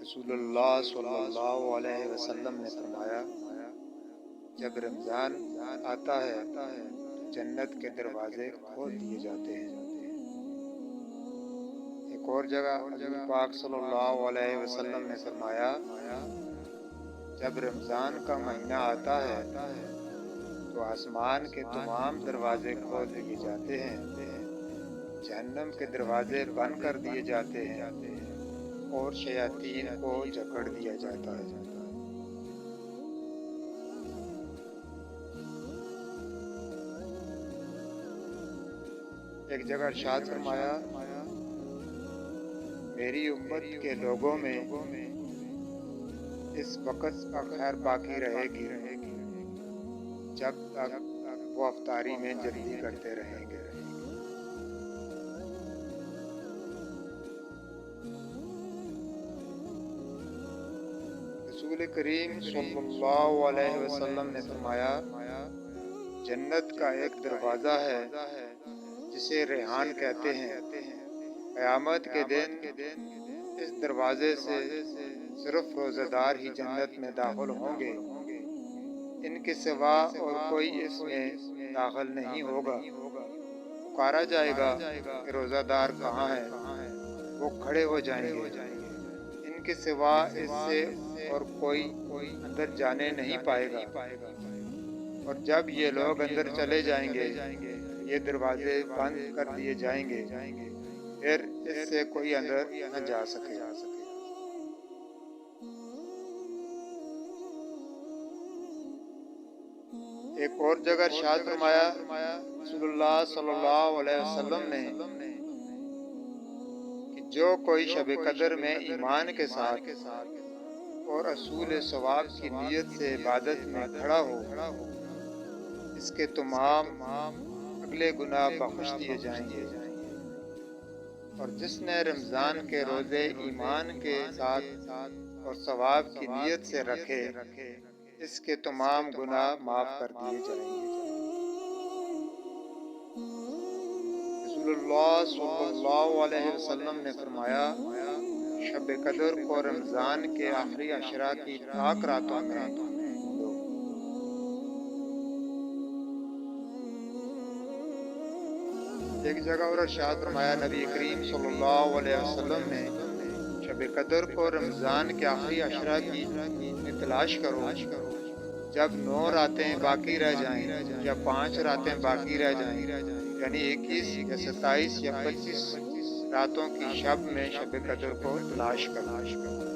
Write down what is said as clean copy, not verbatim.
رسول اللہ صلی اللہ علیہ وسلم نے فرمایا، جب رمضان آتا ہے تو جنت کے دروازے کھول دیے جاتے ہیں۔ ایک اور جگہ حضور پاک صلی اللہ علیہ وسلم نے فرمایا، جب رمضان کا مہینہ آتا ہے تو آسمان کے تمام دروازے کھول دیے جاتے ہیں، جہنم کے دروازے بند کر دیے جاتے ہیں اور شیاطین کو جکڑ دیا جاتا ہے۔ ایک جگہ ارشاد فرمایا، میری امت کے لوگوں میں اس وقت کا خیر باقی رہے گی جب تک وہ افطاری میں جلدی کرتے رہیں گے۔ رسول کریم صلی اللہ علیہ وسلم نے فرمایا، جنت کا ایک دروازہ ہے جسے ریحان کہتے ہیں، قیامت کے دن اس دروازے سے صرف روزہ دار ہی جنت میں داخل ہوں گے، ان کے سوا اور کوئی اس میں داخل نہیں ہوگا۔ پکارا جائے گا کہ روزہ دار کہاں ہے؟ وہ کھڑے ہو جائیں گے، ان کے سوا اس سے اور کوئی اندر جانے نہیں پائے گا۔ اور جب یہ لوگ اندر چلے جائیں گے، یہ دروازے بند کر دیے جائیں گے، پھر اس سے کوئی اندر نہ جا سکے۔ ایک اور جگہ ارشاد فرمایا، رسول اللہ صلی اللہ علیہ وسلم نے کہ جو کوئی شب قدر میں ایمان کے ساتھ اور اصول ثواب کی نیت سے عبادت میں کھڑا ہو، اس کے تمام اگلے گناہ بخش دیے جائیں گے۔ اور جس نے رمضان کے روزے ایمان کے ساتھ اور ثواب کی نیت سے رکھے، اس کے تمام گناہ معاف کر دیے جائیں گے۔ رسول اللہ صلی اللہ علیہ وسلم نے فرمایا، شب قدر کو رمضان کے آخری عشرہ کی پاک راتوں میں ڈھونڈو۔ ایک جگہ اور ارشاد فرمایا، نبی کریم صلی اللہ علیہ وسلم نے شب قدر کو رمضان کے آخری عشرہ کی تلاش کرو، جب 9 راتیں باقی رہ جائیں یا 5 راتیں باقی رہ جائیں، یعنی 21 یا 27 یا 25 راتوں کی شب میں شب قدر کو تلاش کرو۔